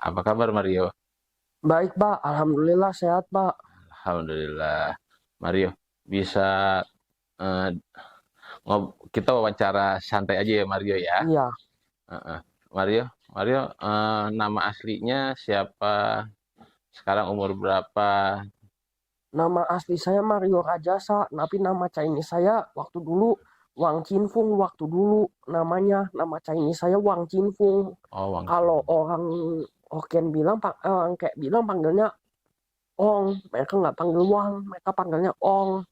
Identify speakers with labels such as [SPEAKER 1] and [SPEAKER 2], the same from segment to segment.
[SPEAKER 1] Apa kabar Mario?
[SPEAKER 2] Baik, Pak. Alhamdulillah sehat, Pak.
[SPEAKER 1] Alhamdulillah. Mario, bisa eh, kita wawancara santai aja ya Mario ya.
[SPEAKER 2] Iya,
[SPEAKER 1] Heeh. Mario, Mario, nama aslinya siapa? Sekarang umur berapa?
[SPEAKER 2] nama asli saya Mario Rajasa, tapi nama Chinese saya waktu dulu Wang Qinfung, waktu dulu nama Chinese saya Wang Qinfung.
[SPEAKER 1] Oh,
[SPEAKER 2] Kalau
[SPEAKER 1] Wangkin.
[SPEAKER 2] orang Hokkien bilang, orang kayak bilang panggilnya Ong, mereka nggak panggil Wang, mereka panggilnya Ong.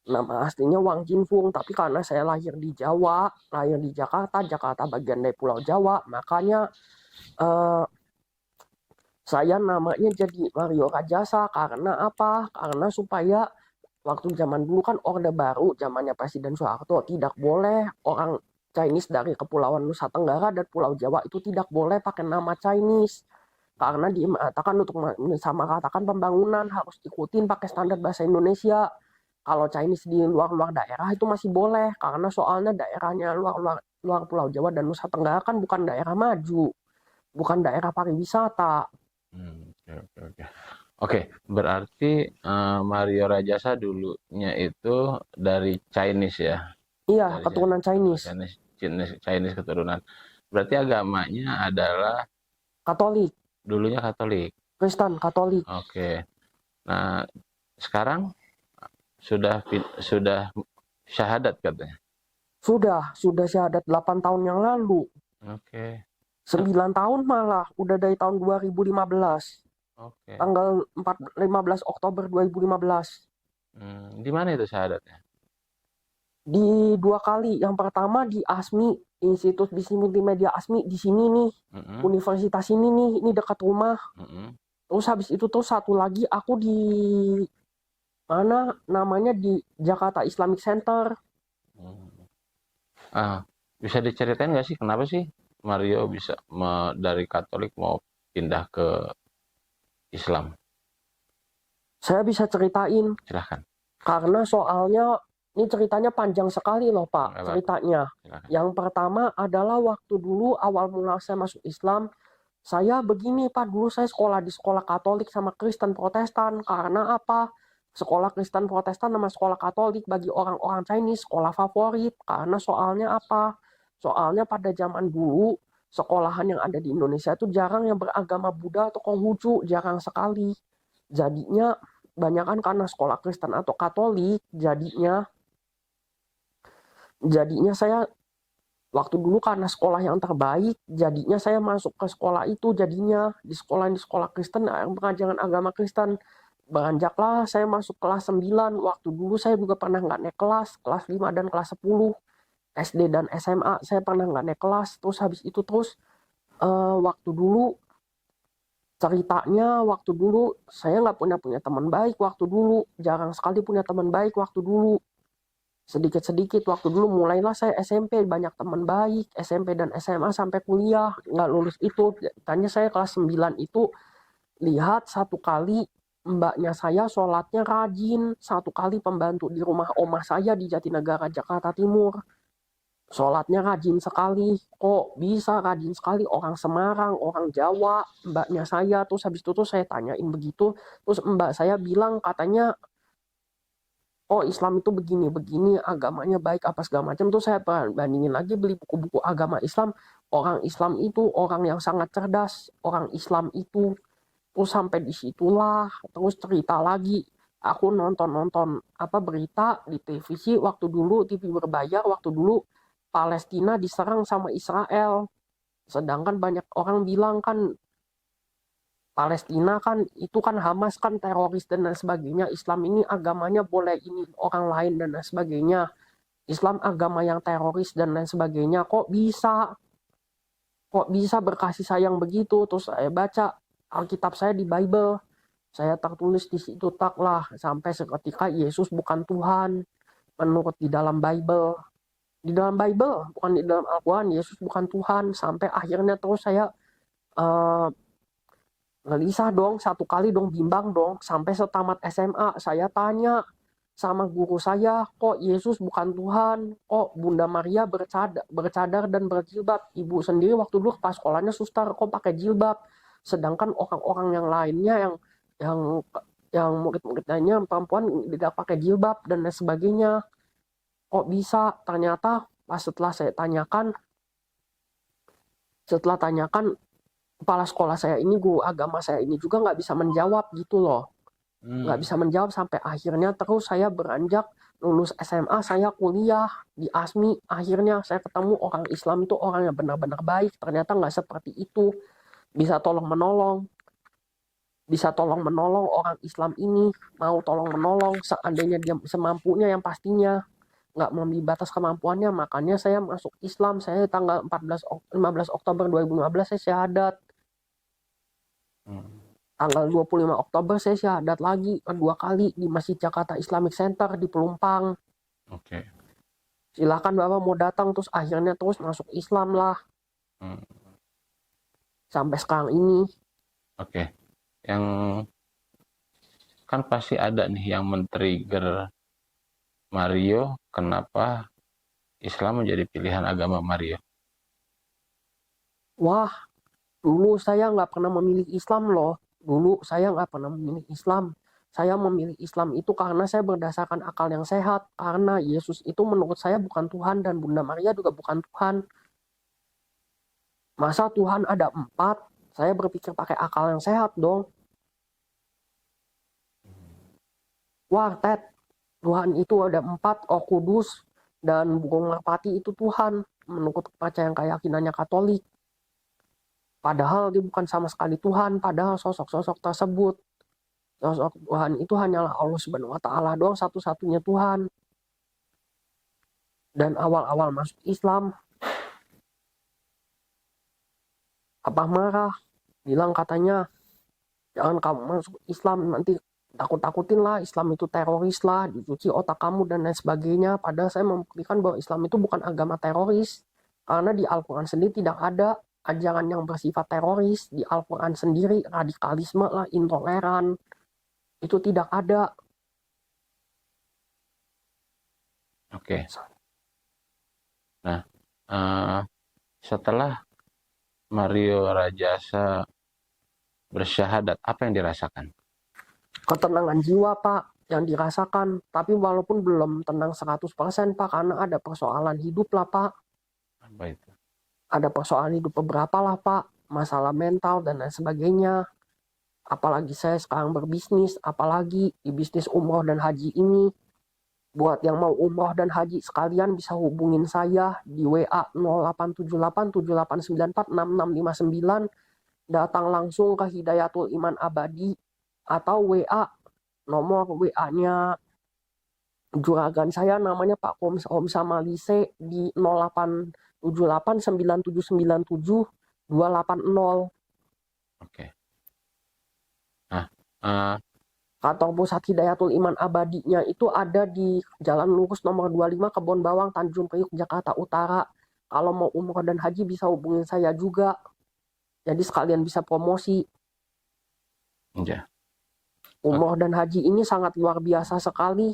[SPEAKER 2] Nama aslinya Wang Qinfung, tapi karena saya lahir di Jawa, lahir di Jakarta, Jakarta bagian dari Pulau Jawa, makanya eh, saya namanya jadi Mario Rajasa karena apa? Karena supaya waktu zaman dulu kan Orde Baru, zamannya Presiden Soeharto, tidak boleh orang Chinese dari Kepulauan Nusa Tenggara dan Pulau Jawa itu tidak boleh pakai nama Chinese. Karena dimatakan untuk sama katakan pembangunan harus ikutin pakai standar bahasa Indonesia. Kalau Chinese di luar-luar daerah itu masih boleh karena soalnya daerahnya luar-luar luar Pulau Jawa dan Nusa Tenggara kan bukan daerah maju, bukan daerah pariwisata.
[SPEAKER 1] Oke, oke, oke. Oke, berarti Mario Rajasa dulunya itu dari Chinese ya,
[SPEAKER 2] Iya,
[SPEAKER 1] dari
[SPEAKER 2] keturunan Chinese,
[SPEAKER 1] Chinese, Chinese keturunan. Berarti agamanya adalah
[SPEAKER 2] Katolik,
[SPEAKER 1] dulunya Katolik.
[SPEAKER 2] Kristen, Katolik.
[SPEAKER 1] Oke. Nah, sekarang sudah syahadat katanya.
[SPEAKER 2] Sudah syahadat 8 tahun yang lalu.
[SPEAKER 1] Oke.
[SPEAKER 2] 9 tahun malah, udah dari tahun 2015.
[SPEAKER 1] Oke.
[SPEAKER 2] Tanggal 15 Oktober 2015.
[SPEAKER 1] Di mana itu syahadatnya?
[SPEAKER 2] Di 2 kali. Yang pertama di ASMI, Institut Bisnis Multimedia ASMI di sini nih.
[SPEAKER 1] Mhm,
[SPEAKER 2] Universitas ini nih, ini dekat rumah.
[SPEAKER 1] mhm.
[SPEAKER 2] Terus habis itu tuh satu lagi aku di mana namanya di Jakarta Islamic Center.
[SPEAKER 1] Mmm. Ah, bisa diceritain nggak sih kenapa sih Mario bisa dari Katolik mau pindah ke Islam?
[SPEAKER 2] Saya bisa ceritain
[SPEAKER 1] Silahkan.
[SPEAKER 2] karena soalnya ini ceritanya panjang sekali loh Pak,
[SPEAKER 1] Nggak apa-apa,
[SPEAKER 2] ceritanya.
[SPEAKER 1] silahkan.
[SPEAKER 2] Yang pertama adalah waktu dulu awal mula saya masuk Islam, saya begini Pak, dulu saya sekolah di sekolah Katolik sama Kristen Protestan. Karena apa? Sekolah Kristen Protestan sama sekolah Katolik bagi orang-orang Chinese sekolah favorit. Karena soalnya apa? Soalnya pada zaman dulu sekolahan yang ada di Indonesia itu jarang yang beragama Buddha atau Konghucu, jarang sekali. Jadinya banyak kan karena sekolah Kristen atau Katolik, jadinya saya waktu dulu karena sekolah yang terbaik, jadinya saya masuk ke sekolah itu, jadinya di sekolah Kristen, pengajaran agama Kristen. Beranjaklah saya masuk kelas 9. Waktu dulu saya juga pernah nggak naik kelas 5 dan kelas 10. SD dan SMA saya pernah nggak naik kelas. Terus habis itu terus waktu dulu ceritanya waktu dulu saya nggak punya punya teman baik waktu dulu, jarang sekali punya teman baik waktu dulu. Sedikit-sedikit waktu dulu mulailah saya SMP banyak teman baik, SMP dan SMA sampai kuliah nggak lulus itu. Tanya saya kelas 9 itu lihat satu kali mbaknya saya sholatnya rajin, satu kali pembantu di rumah omah saya di Jatinegara Jakarta Timur sholatnya rajin sekali. Kok bisa rajin sekali orang Semarang, orang Jawa, mbaknya saya. Terus habis itu tuh saya tanyain begitu, terus mbak saya bilang katanya oh Islam itu begini-begini, agamanya baik apa segala macam. Tuh saya bandingin lagi beli buku-buku agama Islam. Orang Islam itu orang yang sangat cerdas. Orang Islam itu terus sampai disitulah terus cerita lagi. Aku nonton-nonton apa berita di televisi waktu dulu TV berbayar waktu dulu Palestina diserang sama Israel. Sedangkan banyak orang bilang kan Palestina kan itu kan Hamas kan teroris dan lain sebagainya. Islam ini agamanya boleh ini orang lain dan lain sebagainya. Islam agama yang teroris dan lain sebagainya. Kok bisa berkasih sayang begitu? Terus saya baca Alkitab saya di Bible. Saya tertulis di situ taklah sampai seketika Yesus bukan Tuhan menurut di dalam Bible. Di dalam Bible, bukan di dalam Al-Quran, Yesus bukan Tuhan. Sampai akhirnya terus saya uh, gelisah dong, satu kali dong, bimbang dong. Sampai setamat SMA, saya tanya sama guru saya, kok Yesus bukan Tuhan? Kok Bunda Maria bercadar dan berjilbab? Ibu sendiri waktu dulu pas sekolahnya suster, kok pakai jilbab? sedangkan orang-orang yang lainnya yang yang murid-murid lainnya yang perempuan tidak pakai jilbab dan lain sebagainya. Kok bisa? Ternyata pas setelah tanyakan kepala sekolah saya ini, guru agama saya ini juga nggak bisa menjawab gitu loh. Nggak bisa menjawab sampai akhirnya terus saya beranjak lulus SMA, saya kuliah di ASMI. Akhirnya saya ketemu orang Islam itu orang yang benar-benar baik. Ternyata nggak seperti itu. Bisa tolong menolong. Bisa tolong menolong orang Islam ini. Mau tolong menolong seandainya dia semampunya yang pastinya. Nggak melebihi batas kemampuannya. Makanya saya masuk Islam. Saya tanggal 15 Oktober 2015 saya syahadat. Tanggal 25 Oktober saya syahadat lagi 2 kali di Masjid Jakarta Islamic Center di Pelumpang.
[SPEAKER 1] Oke.
[SPEAKER 2] Silakan Bapak mau datang, terus akhirnya terus masuk Islam lah sampai sekarang ini.
[SPEAKER 1] Oke. Yang kan pasti ada nih yang men-trigger Mario, kenapa Islam menjadi pilihan agama Mario?
[SPEAKER 2] Wah, dulu saya nggak pernah memilih Islam loh. Dulu saya nggak pernah memilih Islam. Saya memilih Islam itu karena saya berdasarkan akal yang sehat. Karena Yesus itu menurut saya bukan Tuhan dan Bunda Maria juga bukan Tuhan. Masa Tuhan ada 4? Saya berpikir pakai akal yang sehat dong. Wah, Ted, Tuhan itu ada 4, Oh Kudus dan Burung Merpati itu Tuhan menurut kepercayaan keyakinannya Katolik. Padahal dia bukan sama sekali Tuhan, padahal sosok-sosok tersebut. Sosok Tuhan itu hanyalah Allah Subhanahu wa Ta'ala doang, satu-satunya Tuhan. Dan awal-awal masuk Islam, Abah marah, bilang katanya, jangan kamu masuk Islam, nanti takut-takutin lah, Islam itu teroris lah, dicuci otak kamu dan lain sebagainya. Padahal saya membuktikan bahwa Islam itu bukan agama teroris. Karena di Al-Quran sendiri tidak ada ajaran yang bersifat teroris. Di Al-Quran sendiri radikalisme lah, intoleran, itu tidak ada.
[SPEAKER 1] Oke. Nah, setelah Mario Rajasa bersyahadat, apa yang dirasakan?
[SPEAKER 2] Ketenangan jiwa, Pak, yang dirasakan. Tapi walaupun belum tenang 100%, Pak, karena ada persoalan hidup lah, Pak.
[SPEAKER 1] Apa itu?
[SPEAKER 2] Ada persoalan hidup beberapa lah, Pak. Masalah mental dan lain sebagainya. Apalagi saya sekarang berbisnis, apalagi di bisnis umroh dan haji ini. Buat yang mau umroh dan haji sekalian bisa hubungin saya di WA 087878946659. Datang langsung ke Hidayatul Iman Abadi atau WA nomor WA-nya juragan saya namanya Pak Om Samalise di 08789797 280.
[SPEAKER 1] Oke. Nah,
[SPEAKER 2] Kantor Pusat Hidayatul Iman Abadinya itu ada di Jalan Lurus nomor 25 Kebon Bawang, Tanjung Priuk, Jakarta Utara. Kalau mau umroh dan haji bisa hubungin saya juga. Jadi sekalian bisa promosi.
[SPEAKER 1] ya.
[SPEAKER 2] Umroh dan haji ini sangat luar biasa sekali.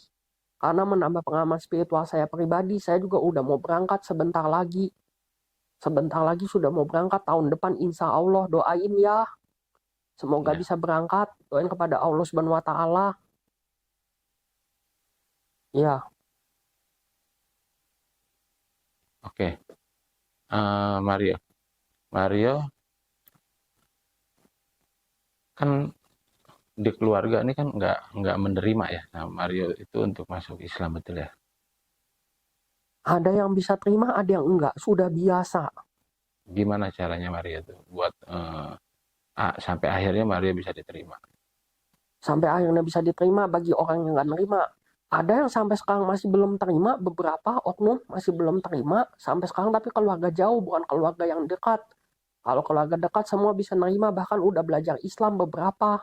[SPEAKER 2] Karena menambah pengalaman spiritual saya pribadi. Saya juga udah mau berangkat sebentar lagi. Sebentar lagi sudah mau berangkat tahun depan, insya Allah. Doain ya. Semoga bisa berangkat. Doain kepada Allah Subhanahu wa Ta'ala. Ya.
[SPEAKER 1] Oke. Mario kan di keluarga ini kan nggak menerima ya. Nah, Mario itu untuk masuk Islam, betul ya?
[SPEAKER 2] Ada yang bisa terima, ada yang enggak. Sudah biasa.
[SPEAKER 1] Gimana caranya Mario tuh buat sampai akhirnya Mario bisa diterima?
[SPEAKER 2] Sampai akhirnya bisa diterima bagi orang yang nggak nerima. Ada yang sampai sekarang masih belum terima, beberapa oknum masih belum terima sampai sekarang, tapi keluarga jauh, bukan keluarga yang dekat. Kalau keluarga dekat semua bisa nerima, bahkan udah belajar Islam beberapa.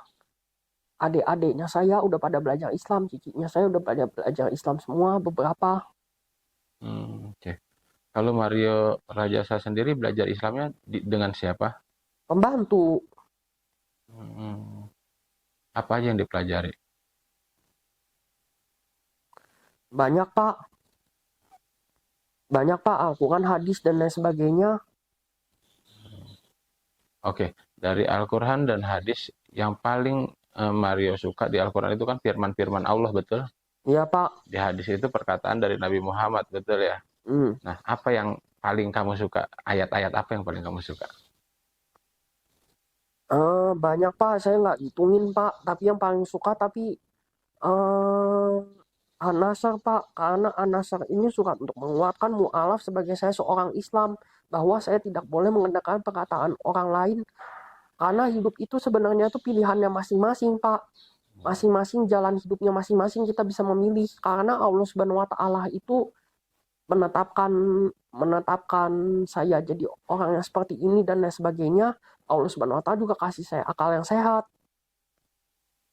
[SPEAKER 2] Adik-adiknya saya udah pada belajar Islam, cicinya saya udah pada belajar Islam semua, beberapa.
[SPEAKER 1] Oke. Kalau Mario Rajasa sendiri belajar Islamnya dengan siapa?
[SPEAKER 2] Pembantu.
[SPEAKER 1] Apa aja yang dipelajari?
[SPEAKER 2] Banyak, Pak. Banyak, Pak. Al-Quran, hadis, dan lain sebagainya.
[SPEAKER 1] Oke. dari Al-Quran dan hadis yang paling Mario suka di Al-Quran itu kan firman-firman Allah, betul?
[SPEAKER 2] Iya Pak.
[SPEAKER 1] Di hadis itu perkataan dari Nabi Muhammad, betul ya?
[SPEAKER 2] Hmm.
[SPEAKER 1] Nah, apa yang paling kamu suka? Ayat-ayat apa yang paling kamu suka?
[SPEAKER 2] Banyak Pak, saya nggak hitungin Pak. Tapi yang paling suka tapi eh An-Nasr Pak, karena An-Nasr ini surat untuk menguatkan mu'alaf sebagai saya seorang Islam, bahwa saya tidak boleh mengendalikan perkataan orang lain, karena hidup itu sebenarnya itu pilihannya masing-masing Pak. Masing-masing jalan hidupnya masing-masing kita bisa memilih, karena Allah Subhanahu wa taala itu menetapkan menetapkan saya jadi orang yang seperti ini dan lain sebagainya. Allah Subhanahu wa taala juga kasih saya akal yang sehat.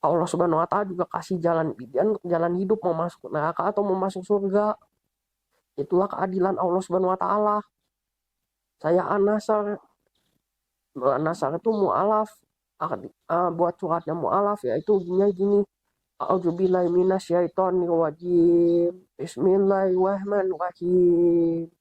[SPEAKER 2] Allah Subhanahu wa taala juga kasih jalan hidup, mau masuk neraka atau mau masuk surga. Itulah keadilan Allah Subhanahu wa taala. Saya An-Nasr. An-Nasr itu mu'alaf. Buat suratnya mu'alaf yaitu gini. A'udzubillahi minasyaitonir rajim. Bismillahirrahmanirrahim.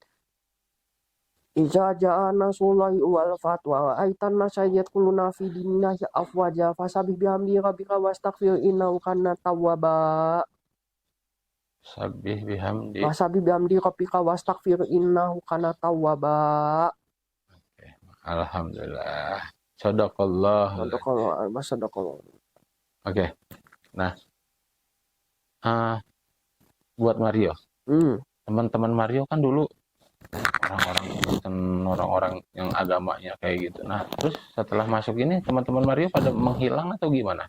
[SPEAKER 2] Iza ja'a nasrullahi wal fath wa ra'aitan nasa yadkhuluna fi dinillahi afwaja fasabbih bihamdi rabbika wastaghfir innahu kana tawwaba.
[SPEAKER 1] Sabih bihamdi.
[SPEAKER 2] Fasabbih bihamdi rabbika wastaghfir innahu kana tawwaba.
[SPEAKER 1] Alhamdulillah. Sadaqallah.
[SPEAKER 2] Sadaqallah.
[SPEAKER 1] Oke. Nah, buat Mario. Teman-teman Mario kan dulu orang-orang Kristen, orang-orang yang agamanya kayak gitu. Nah, terus setelah masuk ini teman-teman Mario pada menghilang atau gimana?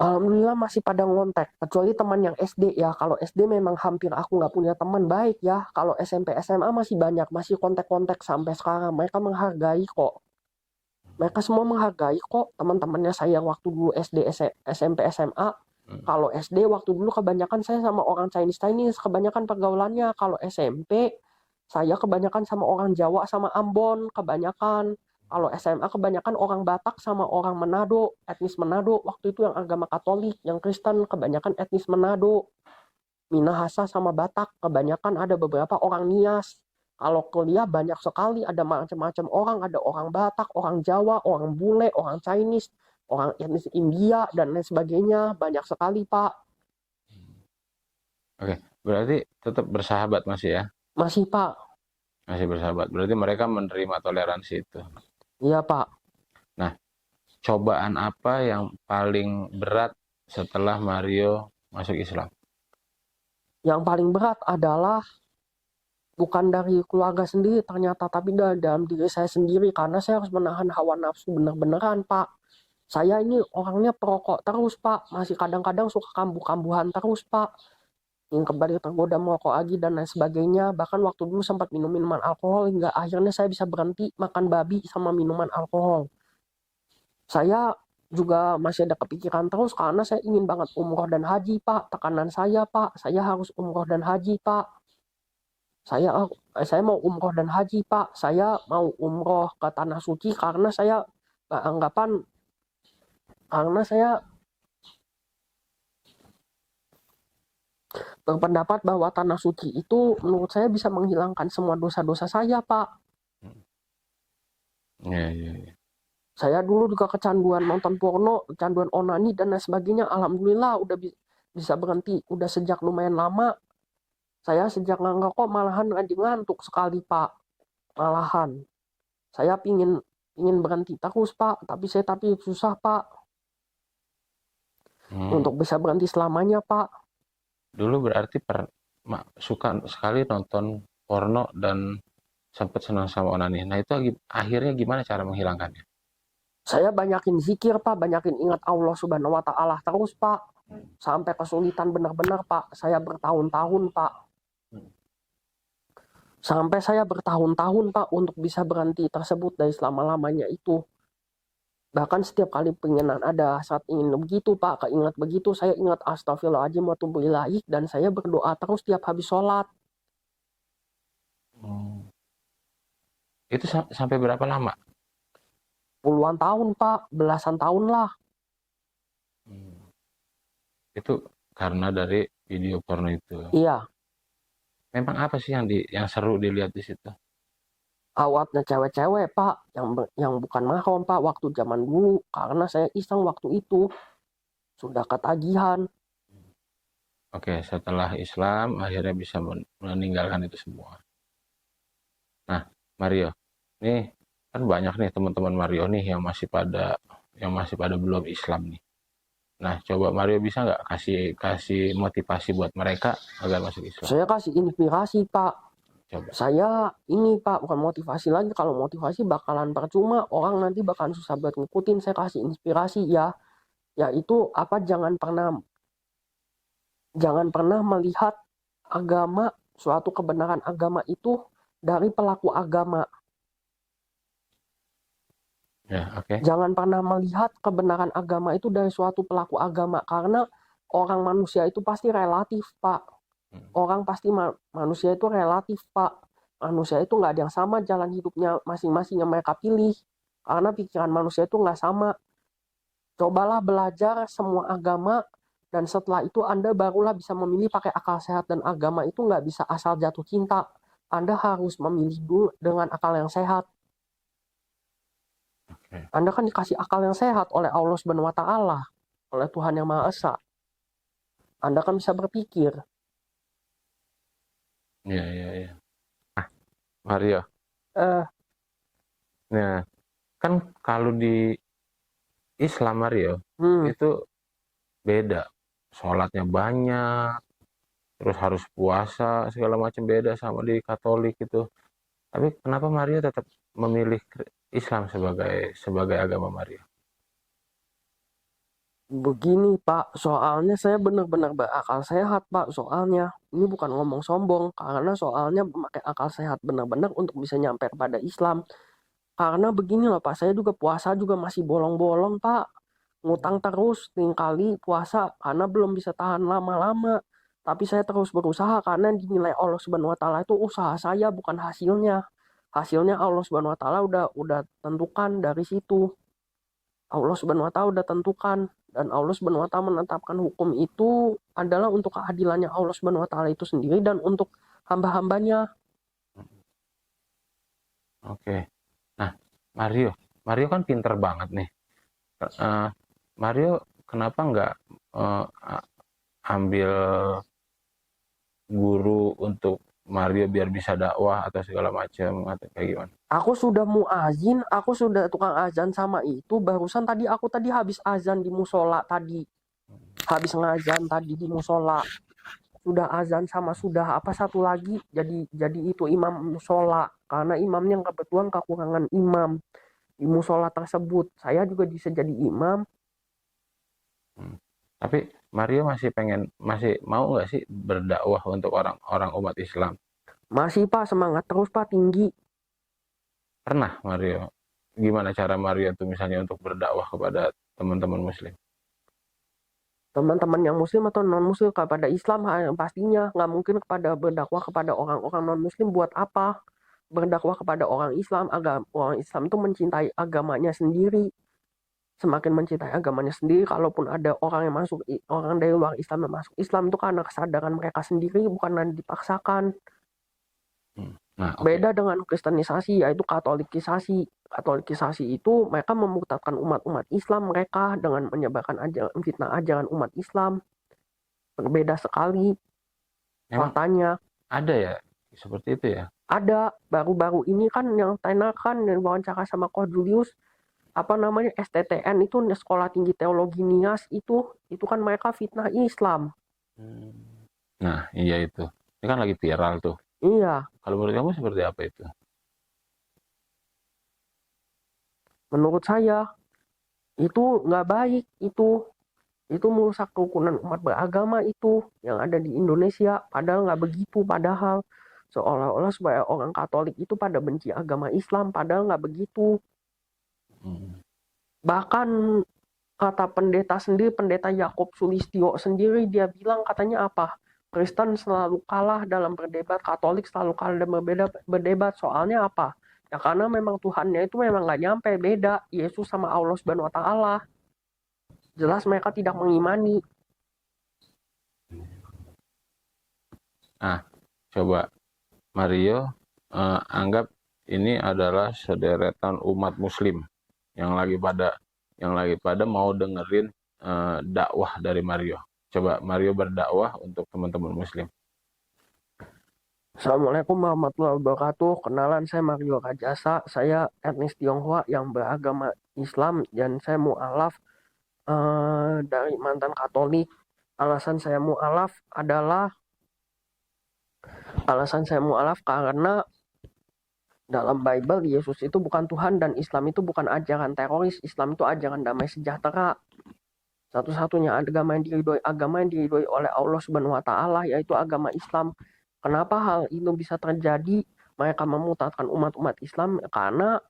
[SPEAKER 2] Alhamdulillah masih pada ngontek, kecuali teman yang SD ya. Kalau SD memang hampir aku nggak punya teman baik ya. Kalau SMP SMA masih banyak, masih kontak-kontak sampai sekarang. Mereka menghargai kok. Mereka semua menghargai kok teman-temannya saya waktu dulu SD, SMP, SMA. Kalau SD waktu dulu kebanyakan saya sama orang Chinese, kebanyakan pergaulannya. Kalau SMP saya kebanyakan sama orang Jawa sama Ambon, kebanyakan. Kalau SMA kebanyakan orang Batak sama orang Manado, etnis Manado. Waktu itu yang agama Katolik, yang Kristen kebanyakan etnis Manado. Minahasa sama Batak, kebanyakan ada beberapa orang Nias. Kalau kuliah banyak sekali, ada macam-macam orang, ada orang Batak, orang Jawa, orang Bule, orang Chinese, orang etnis India, dan lain sebagainya. Banyak sekali, Pak.
[SPEAKER 1] Oke, berarti tetap bersahabat masih ya?
[SPEAKER 2] Masih, Pak.
[SPEAKER 1] Masih bersahabat. Berarti mereka menerima toleransi itu.
[SPEAKER 2] Iya, Pak.
[SPEAKER 1] Nah, cobaan apa yang paling berat setelah Mario masuk Islam?
[SPEAKER 2] Yang paling berat adalah bukan dari keluarga sendiri ternyata, tapi dalam diri saya sendiri, karena saya harus menahan hawa nafsu bener-beneran, Pak. Saya ini orangnya perokok terus, Pak. Masih kadang-kadang suka kambuh-kambuhan terus, Pak. Ingin kembali tergoda merokok lagi dan lain sebagainya. Bahkan waktu dulu sempat minum minuman alkohol hingga akhirnya saya bisa berhenti makan babi sama minuman alkohol. Saya juga masih ada kepikiran terus karena saya ingin banget umroh dan haji, Pak. Tekanan saya, Pak. Saya harus umroh dan haji, Pak. Saya mau umroh dan haji, Pak. Saya mau umroh ke Tanah Suci karena saya berpendapat bahwa Tanah Suci itu menurut saya bisa menghilangkan semua dosa-dosa saya, Pak.
[SPEAKER 1] Ya.
[SPEAKER 2] Saya dulu juga kecanduan nonton porno, kecanduan onani dan lain sebagainya. Alhamdulillah udah bisa berhenti. Udah sejak lumayan lama. Saya sejak ngerokok malahan ngantuk sekali, Pak. Malahan. Saya pingin berhenti terus, Pak. Tapi susah, Pak. Untuk bisa berhenti selamanya, Pak.
[SPEAKER 1] Dulu berarti suka sekali nonton porno dan sempat senang sama onani. Nah itu akhirnya gimana cara menghilangkannya?
[SPEAKER 2] Saya banyakin zikir, Pak. Banyakin ingat Allah Subhanahu wa taala terus, Pak. Sampai kesulitan benar-benar, Pak. Saya bertahun-tahun, Pak. Sampai saya bertahun-tahun, Pak, untuk bisa berhenti tersebut dari selama-lamanya itu. Bahkan setiap kali pengenan ada saat ingin begitu, Pak, keingat begitu, saya ingat astagfirullahaladzim wa tubu ilaih, dan saya berdoa terus tiap habis sholat.
[SPEAKER 1] Itu sampai berapa lama?
[SPEAKER 2] Puluhan tahun, Pak, belasan tahun lah.
[SPEAKER 1] Itu karena dari video porno itu.
[SPEAKER 2] Iya.
[SPEAKER 1] Memang apa sih yang seru dilihat di situ?
[SPEAKER 2] Awatnya cewek-cewek, Pak, yang bukan mahram, Pak, waktu zaman dulu. Karena saya iseng waktu itu, sudah ketagihan.
[SPEAKER 1] Oke, setelah Islam akhirnya bisa meninggalkan itu semua. Nah, Mario, nih kan banyak nih teman-teman Mario nih yang masih pada belum Islam nih. Nah, coba Mario bisa nggak kasih kasih motivasi buat mereka agar masuk Islam?
[SPEAKER 2] Saya kasih inspirasi, Pak.
[SPEAKER 1] Coba.
[SPEAKER 2] Saya ini, Pak, bukan motivasi lagi. Kalau motivasi bakalan percuma, orang nanti bakalan susah buat ngikutin. Saya kasih inspirasi ya, yaitu apa, jangan pernah melihat agama, suatu kebenaran agama itu dari pelaku agama.
[SPEAKER 1] Ya, oke.
[SPEAKER 2] Jangan pernah melihat kebenaran agama itu dari suatu pelaku agama, karena orang manusia itu pasti relatif, Pak.
[SPEAKER 1] Hmm.
[SPEAKER 2] Orang pasti manusia itu relatif, Pak. Manusia itu nggak ada yang sama jalan hidupnya masing-masing yang mereka pilih. Karena pikiran manusia itu nggak sama. Cobalah belajar semua agama, dan setelah itu Anda barulah bisa memilih pakai akal sehat. Dan agama itu nggak bisa asal jatuh cinta. Anda harus memilih dulu dengan akal yang sehat.
[SPEAKER 1] Oke.
[SPEAKER 2] Anda kan dikasih akal yang sehat oleh Allah Subhanahu wa Ta'ala, oleh Tuhan Yang Maha Esa. Anda kan bisa berpikir.
[SPEAKER 1] Iya, iya, iya. Mario,
[SPEAKER 2] Eh,
[SPEAKER 1] nah kan kalau di Islam Mario
[SPEAKER 2] hmm,
[SPEAKER 1] itu beda. Sholatnya banyak, terus harus puasa segala macam, beda sama di Katolik itu. Tapi kenapa Mario tetap memilih Islam sebagai sebagai agama Mario?
[SPEAKER 2] Begini, Pak, soalnya saya benar-benar berakal sehat, Pak. Soalnya ini bukan ngomong sombong, karena soalnya memakai akal sehat benar-benar untuk bisa nyampe kepada Islam. Karena begini loh, Pak, saya juga puasa juga masih bolong-bolong, Pak. Ngutang terus, kali puasa karena belum bisa tahan lama-lama. Tapi saya terus berusaha karena dinilai Allah Subhanahu wa Ta'ala itu usaha saya, bukan hasilnya. Hasilnya Allah Subhanahu wa Ta'ala udah tentukan dari situ. Allah Subhanahu wa Ta'ala udah tentukan, dan Allah Subhanahu wa Ta'ala menetapkan hukum itu adalah untuk keadilannya Allah Subhanahu wa Ta'ala itu sendiri dan untuk hamba-hambanya.
[SPEAKER 1] Oke. Nah, Mario, Mario kan pinter banget nih. Eh, Mario kenapa nggak eh, ambil guru untuk Mario biar bisa dakwah atau segala macam atau kayak gimana?
[SPEAKER 2] Aku sudah muazin, aku sudah tukang azan sama itu. Barusan aku tadi habis azan di musola tadi. Habis ngazan tadi di musola. Sudah azan sama sudah apa satu lagi. Jadi itu imam musola. Karena imamnya kebetulan kekurangan imam di musola tersebut. Saya juga bisa jadi imam.
[SPEAKER 1] Hmm. Tapi Mario masih mau nggak sih berdakwah untuk orang-orang umat Islam?
[SPEAKER 2] Masih, Pak, semangat terus, Pak, tinggi.
[SPEAKER 1] Pernah Mario? Gimana cara Mario tuh misalnya untuk berdakwah kepada teman-teman Muslim?
[SPEAKER 2] Teman-teman yang muslim atau non muslim kepada Islam, pastinya nggak mungkin berdakwah kepada orang-orang non muslim. Buat apa berdakwah kepada orang Islam? Orang Islam itu mencintai agamanya sendiri. Semakin mencintai agamanya sendiri, kalaupun ada orang yang masuk, orang dari luar Islam yang masuk Islam, itu karena kesadaran mereka sendiri, bukan dipaksakan.
[SPEAKER 1] Nah, oke.
[SPEAKER 2] Beda dengan kristenisasi, yaitu katolikisasi. Katolikisasi itu mereka memurtadkan umat-umat Islam mereka dengan menyebarkan fitnah ajaran umat Islam. Berbeda sekali
[SPEAKER 1] Memang
[SPEAKER 2] faktanya.
[SPEAKER 1] ada ya seperti itu ya?
[SPEAKER 2] Ada baru-baru ini kan yang tenakan dan wawancara sama Ko Julius, apa namanya, STTN itu, Sekolah Tinggi Teologi Nias itu kan mereka fitnah Islam.
[SPEAKER 1] Hmm. Nah, iya itu. Ini kan lagi viral tuh.
[SPEAKER 2] Iya,
[SPEAKER 1] Kalau menurut kamu seperti apa itu?
[SPEAKER 2] menurut saya itu nggak baik. Itu merusak kerukunan umat beragama itu yang ada di Indonesia. Padahal nggak begitu. Padahal seolah-olah supaya orang Katolik itu pada benci agama Islam. Padahal nggak begitu.
[SPEAKER 1] Hmm.
[SPEAKER 2] Bahkan kata pendeta sendiri, pendeta Yakob Sulistyo sendiri, dia bilang katanya apa? Kristen selalu kalah dalam berdebat, Katolik selalu kalah dalam berdebat. Soalnya apa? Ya karena memang Tuhannya itu memang nggak nyampe, beda. Yesus sama Allah Subhanahu wa Ta'ala. Jelas mereka tidak mengimani.
[SPEAKER 1] Nah, coba Mario anggap ini adalah sederetan umat muslim yang lagi pada mau dengerin dakwah dari Mario. Coba Mario berdakwah untuk teman-teman muslim.
[SPEAKER 2] Assalamualaikum warahmatullahi wabarakatuh. Kenalan, saya Mario Rajasa. Saya etnis Tionghoa yang beragama Islam dan saya mu'alaf dari mantan Katolik. Alasan saya mu'alaf karena dalam Bible Yesus itu bukan Tuhan dan Islam itu bukan ajaran teroris. Islam itu ajaran damai sejahtera. Satu-satunya agama yang diridhoi oleh Allah Subhanahu wa taala yaitu agama Islam. Kenapa hal itu bisa terjadi? Mereka memurtadkan umat-umat Islam karena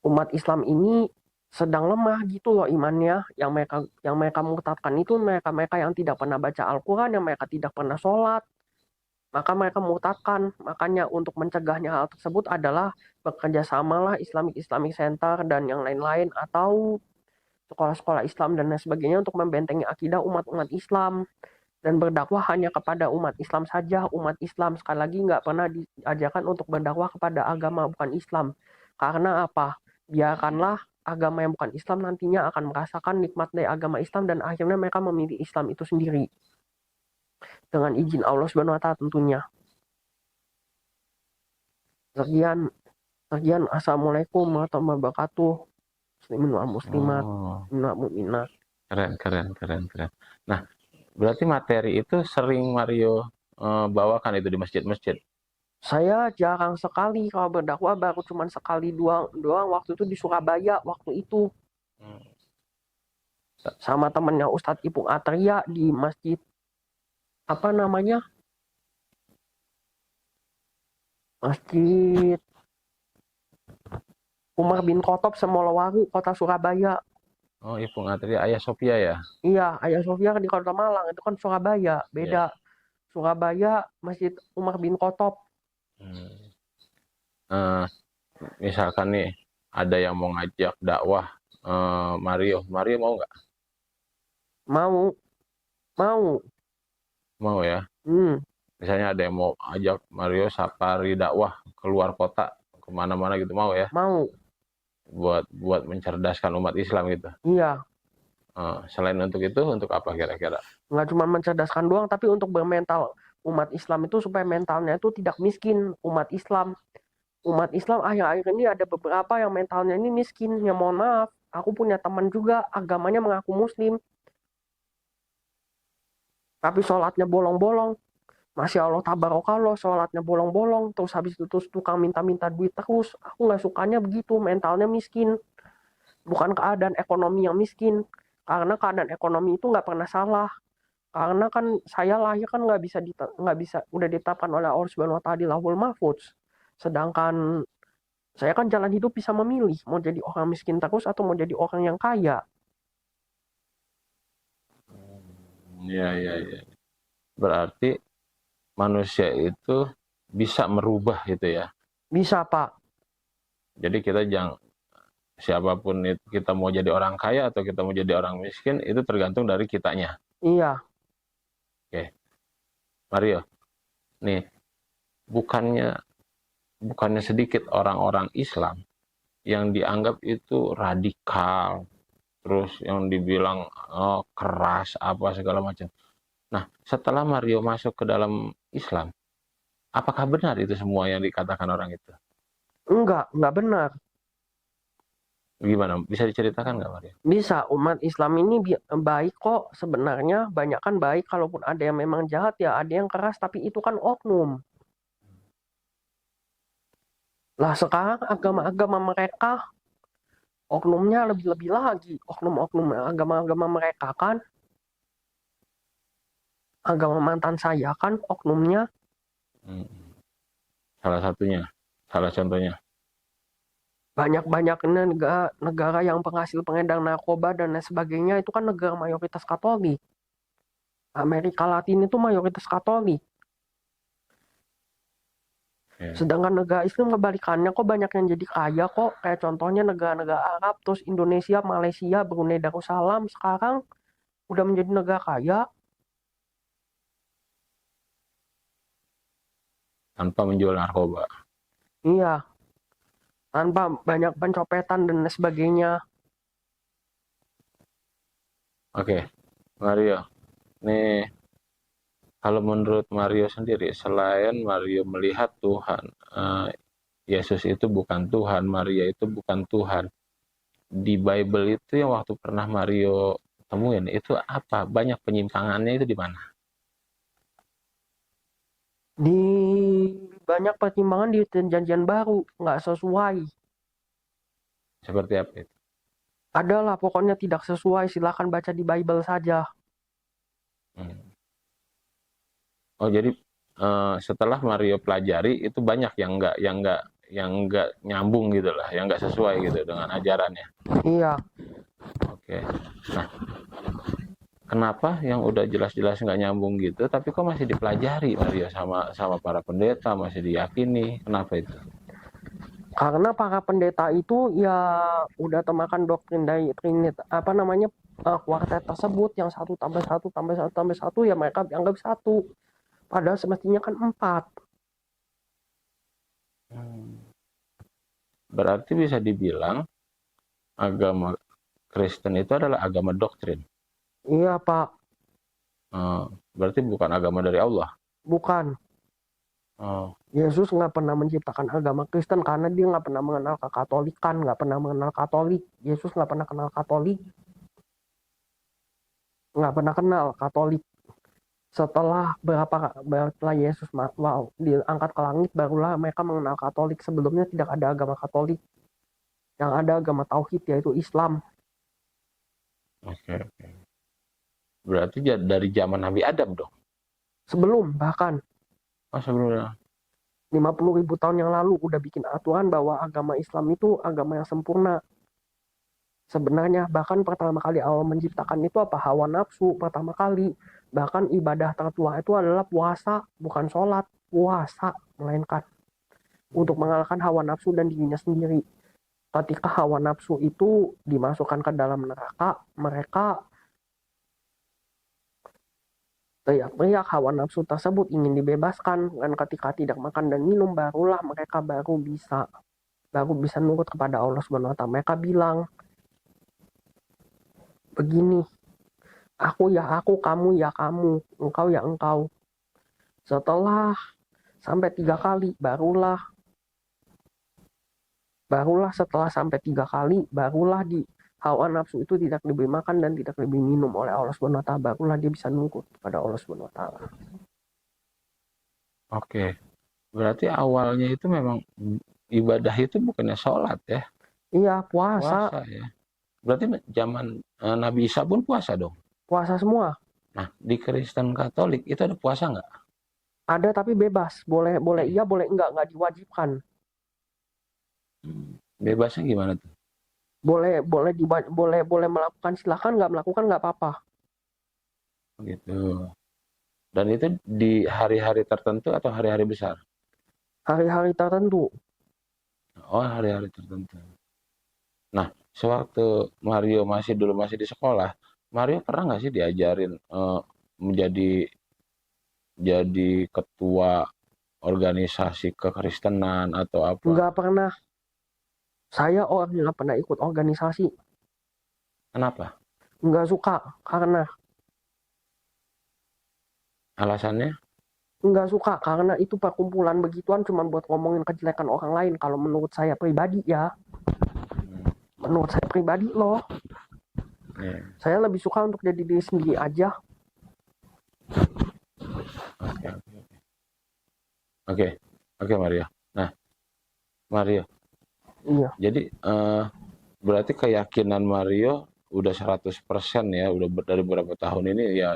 [SPEAKER 2] umat Islam ini sedang lemah gitu loh imannya. Yang mereka murtadkan itu mereka yang tidak pernah baca Al-Quran, yang mereka tidak pernah sholat. Maka mereka murtadkan. Makanya untuk mencegahnya hal tersebut adalah bekerja samalah Islamic Center dan yang lain-lain atau sekolah-sekolah Islam dan lain sebagainya untuk membentengi akidah umat-umat Islam dan berdakwah hanya kepada umat Islam saja. Umat Islam sekali lagi nggak pernah diajarkan untuk berdakwah kepada agama bukan Islam. Karena apa? Biarkanlah agama yang bukan Islam nantinya akan merasakan nikmat dari agama Islam dan akhirnya mereka memilih Islam itu sendiri. Dengan izin Allah Subhanahu wa taala tentunya. Sekian. Assalamualaikum warahmatullahi wabarakatuh. Muslimin wal muslimat, mu'minat.
[SPEAKER 1] Keren. Nah, berarti materi itu sering Mario bawakan itu di masjid-masjid.
[SPEAKER 2] Saya jarang sekali kalau berdakwah, baru cuma sekali doang waktu itu di Surabaya waktu itu. Sama temennya Ustadz Ipung Atria di masjid apa namanya? Masjid Umar bin Khattab Semolawaru, Kota Surabaya.
[SPEAKER 1] Oh, Ipung Atria Ayah Sophia ya?
[SPEAKER 2] Iya, Ayah Sophia di Kota Malang, itu kan Surabaya, beda. Yeah. Surabaya, Masjid Umar bin Khattab.
[SPEAKER 1] Misalkan nih, ada yang mau ngajak dakwah Mario mau nggak? Mau ya? Misalnya ada yang mau ajak Mario safari dakwah keluar kota, kemana-mana gitu, mau ya?
[SPEAKER 2] Mau.
[SPEAKER 1] Buat mencerdaskan umat Islam gitu?
[SPEAKER 2] Iya.
[SPEAKER 1] Selain untuk itu, untuk apa kira-kira?
[SPEAKER 2] Nggak cuma mencerdaskan doang, tapi untuk bermental umat Islam itu supaya mentalnya itu tidak miskin. Umat Islam akhir-akhir ini ada beberapa yang mentalnya ini miskin. Ya mohon maaf, aku punya teman juga agamanya mengaku Muslim, tapi sholatnya bolong-bolong. Masya Allah tabarakallah, sholatnya bolong-bolong, terus habis itu terus tukang minta-minta duit terus. Aku nggak sukanya begitu, mentalnya miskin. Bukan keadaan ekonomi yang miskin, karena keadaan ekonomi itu nggak pernah salah. Karena kan saya lahir kan nggak bisa udah ditetapkan oleh Allah Subhanahu wa taala di Lauhul Mahfuz. Sedangkan saya kan jalan hidup bisa memilih mau jadi orang miskin terus atau mau jadi orang yang kaya.
[SPEAKER 1] Iya. Berarti manusia itu bisa merubah gitu ya?
[SPEAKER 2] Bisa, Pak.
[SPEAKER 1] Jadi kita siapapun itu, kita mau jadi orang kaya atau kita mau jadi orang miskin, itu tergantung dari kitanya.
[SPEAKER 2] Iya.
[SPEAKER 1] Oke. Mario, nih, bukannya sedikit orang-orang Islam yang dianggap itu radikal, terus yang dibilang keras, apa segala macam. Nah, setelah Mario masuk ke dalam Islam, apakah benar itu semua yang dikatakan orang itu?
[SPEAKER 2] Enggak benar.
[SPEAKER 1] Gimana? Bisa diceritakan nggak, Mario?
[SPEAKER 2] Bisa. Umat Islam ini baik kok sebenarnya. Banyak kan baik, kalaupun ada yang memang jahat ya ada yang keras, tapi itu kan oknum. Lah sekarang agama-agama mereka oknumnya lebih-lebih lagi. Oknum-oknum agama-agama mereka kan, agama mantan saya kan oknumnya.
[SPEAKER 1] Salah contohnya.
[SPEAKER 2] Banyak negara yang penghasil pengedar narkoba dan lain sebagainya itu kan negara mayoritas Katolik. Amerika Latin itu mayoritas Katolik. Yeah. Sedangkan negara Islam kebalikannya kok banyak yang jadi kaya kok. Kayak contohnya negara-negara Arab, terus Indonesia, Malaysia, Brunei Darussalam sekarang udah menjadi negara kaya.
[SPEAKER 1] Tanpa menjual narkoba.
[SPEAKER 2] Iya, tanpa banyak pencopetan dan sebagainya.
[SPEAKER 1] Oke, Mario. Nih, kalau menurut Mario sendiri, selain Mario melihat Tuhan, Yesus itu bukan Tuhan, Maria itu bukan Tuhan. Di Bible itu yang waktu pernah Mario temuin, itu apa? Banyak penyimpangannya itu di mana?
[SPEAKER 2] Di banyak pertimbangan di perjanjian baru nggak sesuai.
[SPEAKER 1] Seperti apa itu?
[SPEAKER 2] Adalah pokoknya tidak sesuai. Silakan baca di Bible saja.
[SPEAKER 1] Hmm. Oh, jadi setelah Mario pelajari itu banyak yang nggak nyambung gitu lah, yang nggak sesuai gitu dengan ajarannya.
[SPEAKER 2] Iya,
[SPEAKER 1] Oke. Nah, kenapa yang udah jelas-jelas nggak nyambung gitu, tapi kok masih dipelajari Mario sama sama para pendeta, masih diyakini? Kenapa itu?
[SPEAKER 2] karena para pendeta itu ya udah termakan doktrin dari Trinit apa namanya kuartet tersebut yang satu tambah satu tambah satu tambah satu ya mereka anggap satu. Padahal semestinya kan empat.
[SPEAKER 1] Hmm. Berarti bisa dibilang agama Kristen itu adalah agama doktrin.
[SPEAKER 2] Iya Pak,
[SPEAKER 1] Berarti bukan agama dari Allah.
[SPEAKER 2] bukan.
[SPEAKER 1] Oh,
[SPEAKER 2] Yesus nggak pernah menciptakan agama Kristen karena dia nggak pernah mengenal kekatolikan, nggak pernah mengenal Katolik. Yesus nggak pernah kenal Katolik, nggak pernah kenal Katolik. Setelah Yesus diangkat ke langit, barulah mereka mengenal Katolik. Sebelumnya tidak ada agama Katolik, yang ada agama Tauhid yaitu Islam.
[SPEAKER 1] oke, oke. Berarti dari zaman Nabi Adam dong.
[SPEAKER 2] Sebelum bahkan
[SPEAKER 1] Oh, sebelumnya.
[SPEAKER 2] 50.000 tahun yang lalu udah bikin aturan bahwa agama Islam itu agama yang sempurna. Sebenarnya bahkan pertama kali Allah menciptakan itu apa? Hawa nafsu pertama kali. Bahkan ibadah tertua itu adalah puasa, bukan sholat, puasa, melainkan untuk mengalahkan hawa nafsu dan dirinya sendiri. Ketika hawa nafsu itu dimasukkan ke dalam neraka, mereka teriak-teriak hawa nafsu tersebut ingin dibebaskan. Dan ketika tidak makan dan minum, barulah mereka baru bisa nurut kepada Allah Subhanahu wa taala. Mereka bilang begini, aku ya aku, kamu ya kamu, engkau ya engkau. Setelah sampai 3 kali, barulah setelah sampai 3 kali, barulah di hawa nafsu itu tidak diberi makan dan tidak diberi minum oleh Allah Subhanahu wa taala, barulah dia bisa nurut kepada Allah Subhanahu wa taala.
[SPEAKER 1] Oke. Berarti awalnya itu memang ibadah itu bukannya sholat ya,
[SPEAKER 2] Iya, puasa,
[SPEAKER 1] puasa ya. Berarti zaman Nabi Isa pun puasa dong.
[SPEAKER 2] puasa semua.
[SPEAKER 1] Nah, di Kristen Katolik itu ada puasa nggak?
[SPEAKER 2] Ada tapi bebas, boleh boleh
[SPEAKER 1] Oke.
[SPEAKER 2] iya, boleh enggak diwajibkan.
[SPEAKER 1] Bebasnya gimana tuh?
[SPEAKER 2] Boleh boleh boleh boleh melakukan, silakan, nggak melakukan nggak apa-apa.
[SPEAKER 1] Gitu. Dan itu di hari-hari tertentu atau hari-hari besar?
[SPEAKER 2] Hari-hari tertentu.
[SPEAKER 1] Oh, hari-hari tertentu. Nah, sewaktu Mario masih di sekolah, Mario pernah nggak sih diajarin menjadi jadi ketua organisasi kekristenan atau apa?
[SPEAKER 2] Nggak pernah. Saya orang yang nggak pernah ikut organisasi.
[SPEAKER 1] Kenapa?
[SPEAKER 2] Nggak suka karena
[SPEAKER 1] Alasannya?
[SPEAKER 2] nggak suka karena itu perkumpulan begituan cuma buat ngomongin kejelekan orang lain. Kalau menurut saya pribadi ya,
[SPEAKER 1] Hmm,
[SPEAKER 2] menurut saya pribadi loh,
[SPEAKER 1] iya.
[SPEAKER 2] saya lebih suka untuk jadi diri sendiri aja.
[SPEAKER 1] Oke, oke, oke, oke, Mario. Nah, Mario,
[SPEAKER 2] Iya,
[SPEAKER 1] jadi berarti keyakinan Mario udah 100% ya, udah dari beberapa tahun ini ya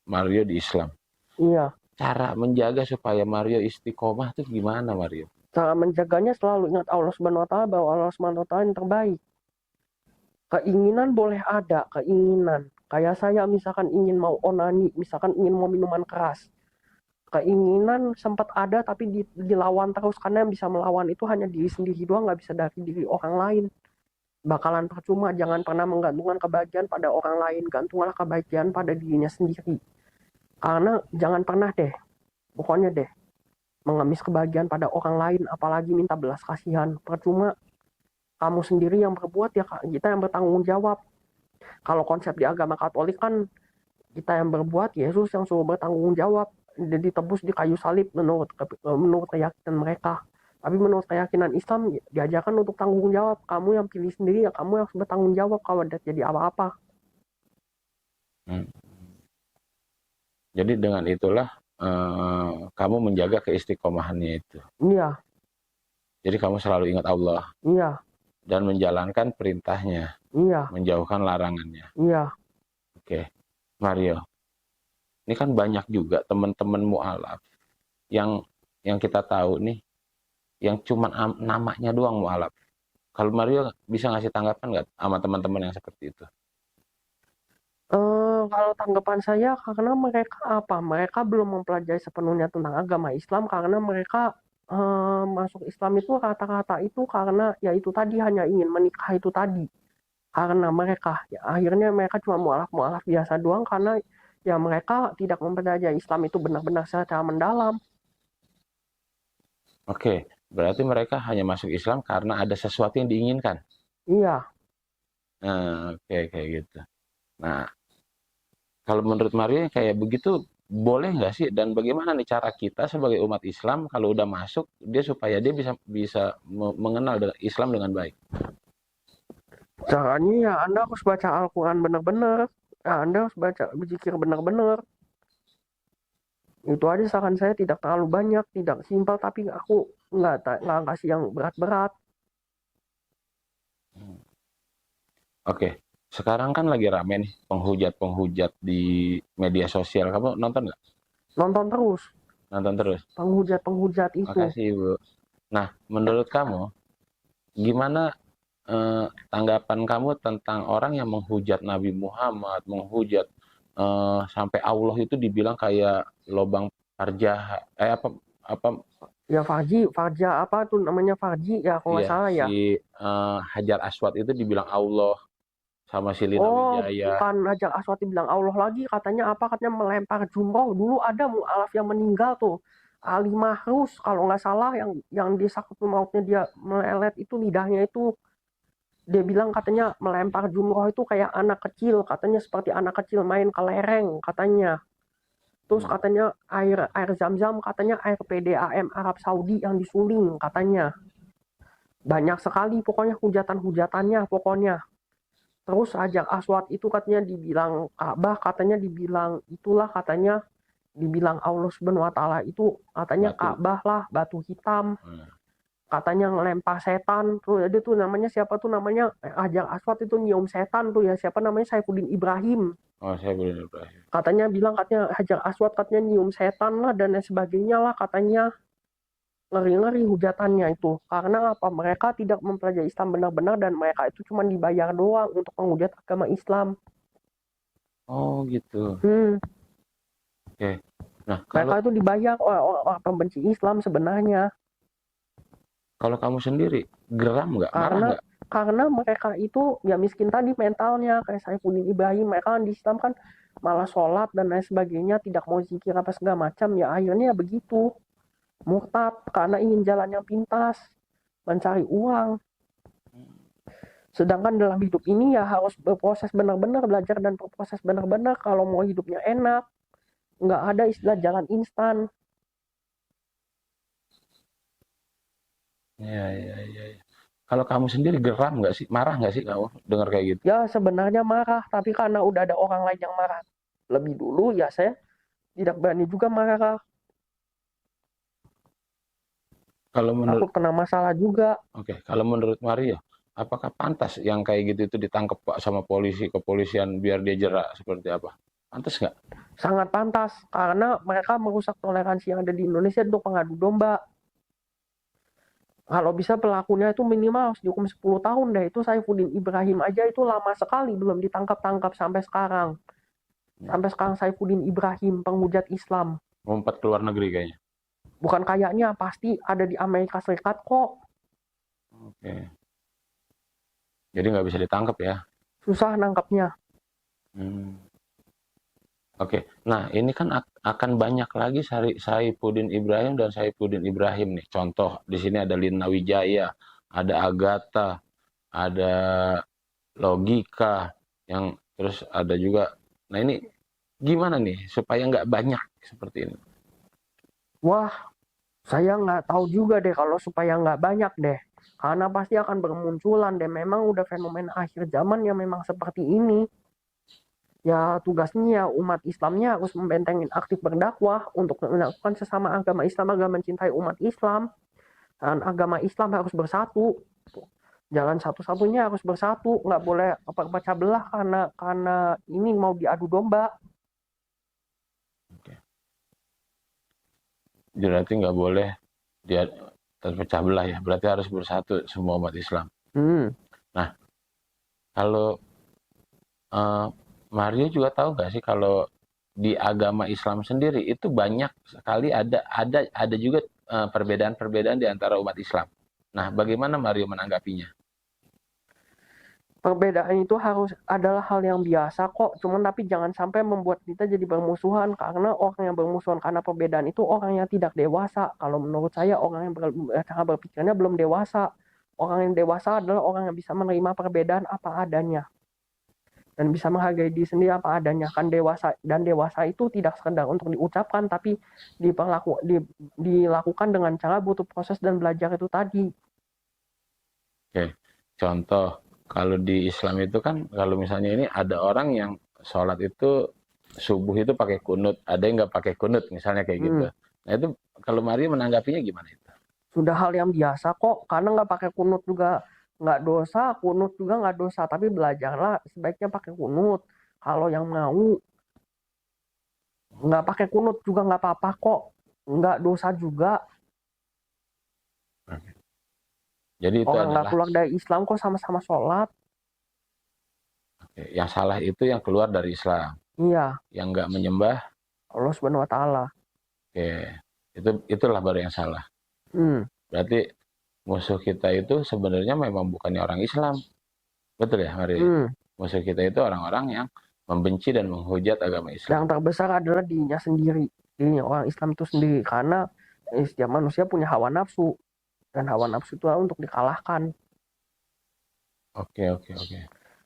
[SPEAKER 1] Mario di Islam.
[SPEAKER 2] iya.
[SPEAKER 1] Cara menjaga supaya Mario istiqomah tuh gimana, Mario?
[SPEAKER 2] Cara menjaganya selalu ingat Allah Subhanahu wa taala, bahwa Allah Subhanahu wa taala yang terbaik. Keinginan boleh ada, keinginan. Kayak saya misalkan ingin mau onani, misalkan ingin mau minuman keras. Keinginan sempat ada tapi dilawan terus, karena yang bisa melawan itu hanya diri sendiri doang, nggak bisa dari diri orang lain. Bakalan percuma. Jangan pernah menggantungkan kebahagiaan pada orang lain, gantunglah kebahagiaan pada dirinya sendiri. Karena jangan pernah deh, pokoknya deh, mengemis kebahagiaan pada orang lain, apalagi minta belas kasihan. Percuma kamu sendiri yang berbuat, ya kita yang bertanggung jawab. Kalau konsep di agama Katolik kan kita yang berbuat, Yesus yang suruh bertanggung jawab, ditebus di kayu salib menurut keyakinan mereka. Tapi menurut keyakinan Islam diajarkan untuk tanggung jawab. Kamu yang pilih sendiri, ya kamu yang harus bertanggung jawab kalau ada jadi apa-apa.
[SPEAKER 1] Hmm. Jadi dengan itulah kamu menjaga keistiqomahannya itu.
[SPEAKER 2] Iya,
[SPEAKER 1] Jadi kamu selalu ingat Allah
[SPEAKER 2] iya,
[SPEAKER 1] dan menjalankan perintahnya,
[SPEAKER 2] iya,
[SPEAKER 1] menjauhkan larangannya.
[SPEAKER 2] iya.
[SPEAKER 1] Oke, Mario. Ini kan banyak juga teman-teman mualaf yang kita tahu nih, yang cuma namanya doang mualaf. Kalau Mario bisa ngasih tanggapan nggak sama teman-teman yang seperti itu?
[SPEAKER 2] Kalau tanggapan saya, karena mereka apa? Mereka belum mempelajari sepenuhnya tentang agama Islam, karena mereka masuk Islam itu rata-rata itu karena ya itu tadi, hanya ingin menikah itu tadi. Karena mereka ya, akhirnya mereka cuma mualaf-mualaf biasa doang, karena ya mereka tidak mempelajari Islam itu benar-benar secara mendalam.
[SPEAKER 1] Oke, berarti mereka hanya masuk Islam karena ada sesuatu yang diinginkan.
[SPEAKER 2] Iya,
[SPEAKER 1] Nah, oke, kayak gitu. Nah, kalau menurut Mario kayak begitu boleh nggak sih? Dan bagaimana nih cara kita sebagai umat Islam kalau udah masuk dia supaya dia bisa bisa mengenal Islam dengan baik?
[SPEAKER 2] caranya ya Anda harus baca Al-Quran benar-benar. Ya, Anda harus baca berzikir benar-benar. Itu aja saran saya, tidak terlalu banyak, tidak simpel, tapi aku nggak kasih yang berat-berat.
[SPEAKER 1] Oke, sekarang kan lagi rame nih penghujat-penghujat di media sosial. Kamu nonton nggak?
[SPEAKER 2] Nonton terus
[SPEAKER 1] Nonton terus.
[SPEAKER 2] penghujat-penghujat itu.
[SPEAKER 1] Makasih, Bu. Nah, menurut kamu gimana tanggapan kamu tentang orang yang menghujat Nabi Muhammad, menghujat sampai Allah itu dibilang kayak lobang farjah, apa
[SPEAKER 2] Ya Farja apa tuh namanya, Farji ya kalau nggak
[SPEAKER 1] ya
[SPEAKER 2] salah ya.
[SPEAKER 1] si Hajar Aswad itu dibilang Allah sama si Lina
[SPEAKER 2] Oh,
[SPEAKER 1] Wijaya.
[SPEAKER 2] bukan Hajar Aswad dibilang Allah lagi, katanya apa? Katanya melempar jumroh. Dulu ada mualaf yang meninggal tuh, Ali Mahrus kalau nggak salah, yang di sakaratul mautnya dia melelet itu lidahnya itu. Dia bilang katanya melempar jumroh itu kayak anak kecil, katanya seperti anak kecil main kelereng katanya. Terus
[SPEAKER 1] Hmm.
[SPEAKER 2] katanya air zam-zam, katanya air PDAM Arab Saudi yang disuling katanya. Banyak sekali pokoknya hujatan-hujatannya pokoknya. Terus Hajar Aswad itu katanya dibilang Ka'bah, katanya dibilang itulah, katanya dibilang Allah Subhanahu wa taala itu katanya
[SPEAKER 1] Batu.
[SPEAKER 2] Ka'bah lah, batu hitam.
[SPEAKER 1] Hmm.
[SPEAKER 2] Katanya ngelempar setan. Tuh ada tuh namanya siapa tuh namanya, Hajar Aswad itu nyium setan tuh ya, siapa namanya, Saifuddin Ibrahim.
[SPEAKER 1] Oh, saya boleh Ibrahim.
[SPEAKER 2] Katanya bilang, katanya Hajar Aswad katanya nyium setan lah dan lain sebagainya lah katanya. Ngeri-ngeri hujatannya itu. Karena apa? Mereka tidak mempelajari Islam benar-benar dan mereka itu cuma dibayar doang untuk menghujat agama Islam.
[SPEAKER 1] Oh, gitu.
[SPEAKER 2] Hmm,
[SPEAKER 1] Oke. Nah,
[SPEAKER 2] Mereka
[SPEAKER 1] kalau
[SPEAKER 2] itu dibayar oleh orang pembenci Islam sebenarnya.
[SPEAKER 1] kalau kamu sendiri geram nggak, marah
[SPEAKER 2] Karena
[SPEAKER 1] nggak?
[SPEAKER 2] karena mereka itu ya miskin tadi mentalnya, kayak Saifuddin Ibrahim. Mereka kan di Islam kan malah sholat dan lain sebagainya, tidak mau zikir apa segala macam, ya akhirnya ya begitu, murtad karena ingin jalan yang pintas, mencari uang. Sedangkan dalam hidup ini ya harus berproses benar-benar, belajar dan berproses benar-benar kalau mau hidupnya enak. Nggak ada istilah jalan instan.
[SPEAKER 1] Iya, iya, iya, iya. Kalau kamu sendiri geram nggak sih, marah nggak sih kamu dengar kayak gitu?
[SPEAKER 2] Ya sebenarnya marah, tapi karena udah ada orang lain yang marah lebih dulu, ya saya tidak berani juga marah.
[SPEAKER 1] Kalau menurut
[SPEAKER 2] Takut kena masalah juga.
[SPEAKER 1] Oke, kalau menurut Mario, apakah pantas yang kayak gitu itu ditangkap Pak sama polisi, kepolisian biar dia jerak seperti apa? Pantas nggak?
[SPEAKER 2] Sangat pantas, karena mereka merusak toleransi yang ada di Indonesia untuk pengadu domba. Kalau bisa pelakunya itu minimal harus dihukum 10 tahun deh. Itu Saifuddin Ibrahim aja itu lama sekali belum ditangkap-tangkap sampai sekarang. Sampai sekarang Saifuddin Ibrahim, penghujat Islam.
[SPEAKER 1] Ngumpat ke luar negeri kayaknya.
[SPEAKER 2] Bukan kayaknya, pasti ada di Amerika Serikat kok.
[SPEAKER 1] Oke. Jadi nggak bisa ditangkap ya?
[SPEAKER 2] Susah nangkapnya.
[SPEAKER 1] Hmm. Oke. Nah, ini kan akan banyak lagi Saifuddin Ibrahim dan Saifuddin Ibrahim nih. Contoh, di sini ada Lina Wijaya, ada Agatha, ada Logika, yang terus ada juga. Nah, ini gimana nih supaya nggak banyak seperti ini?
[SPEAKER 2] Wah, saya nggak tahu juga deh kalau supaya nggak banyak deh. Karena pasti akan bermunculan deh. Memang udah fenomena akhir zaman yang memang seperti ini. Ya tugasnya ya umat Islamnya harus membentengin aktif berdakwah untuk melakukan sesama agama Islam agar mencintai umat Islam. Dan agama Islam harus bersatu. Jalan satu-satunya harus bersatu. Nggak boleh pecah belah karena ini mau diadu domba.
[SPEAKER 1] Oke. Berarti nggak boleh dia terpecah belah ya. Berarti harus bersatu semua umat Islam.
[SPEAKER 2] Hmm.
[SPEAKER 1] Nah, kalau eh, Mario juga tahu nggak sih kalau di agama Islam sendiri itu banyak sekali ada juga perbedaan-perbedaan di antara umat Islam. Nah, bagaimana Mario menanggapinya?
[SPEAKER 2] Perbedaan itu harus adalah hal yang biasa kok. Cuman tapi jangan sampai membuat kita jadi bermusuhan karena orang yang bermusuhan karena perbedaan itu orang yang tidak dewasa. Kalau menurut saya orang yang cara berpikirnya belum dewasa. Orang yang dewasa adalah orang yang bisa menerima perbedaan apa adanya dan bisa menghargai diri sendiri apa adanya. Kan dewasa dan dewasa itu tidak sekedar untuk diucapkan tapi dilakukan dengan cara butuh proses dan belajar itu tadi.
[SPEAKER 1] Oke, contoh kalau di Islam itu kan kalau misalnya ini ada orang yang sholat itu subuh itu pakai kunut, ada yang nggak pakai kunut misalnya kayak gitu.
[SPEAKER 2] Hmm.
[SPEAKER 1] Nah itu kalau Mario menanggapinya gimana itu?
[SPEAKER 2] Sudah hal yang biasa kok karena nggak pakai kunut juga nggak dosa, kunut juga nggak dosa, tapi belajarlah sebaiknya pakai kunut kalau yang mau. Nggak pakai kunut juga nggak apa-apa kok, nggak dosa juga.
[SPEAKER 1] Oke. Jadi itu
[SPEAKER 2] Orang nggak
[SPEAKER 1] adalah
[SPEAKER 2] keluar dari Islam kok sama-sama sholat.
[SPEAKER 1] oke, yang salah itu yang keluar dari Islam,
[SPEAKER 2] Iya,
[SPEAKER 1] yang nggak menyembah.
[SPEAKER 2] Allah Subhanahu Wa Taala.
[SPEAKER 1] Oke, itulah baru yang salah.
[SPEAKER 2] Hmm.
[SPEAKER 1] Berarti musuh kita itu sebenarnya memang bukannya orang Islam. Betul ya, Mari?
[SPEAKER 2] Hmm.
[SPEAKER 1] Musuh kita itu orang-orang yang membenci dan menghujat agama Islam.
[SPEAKER 2] Yang terbesar adalah dirinya sendiri, dirinya orang Islam itu sendiri karena setiap manusia punya hawa nafsu dan hawa nafsu itu untuk dikalahkan.
[SPEAKER 1] Oke, oke, oke.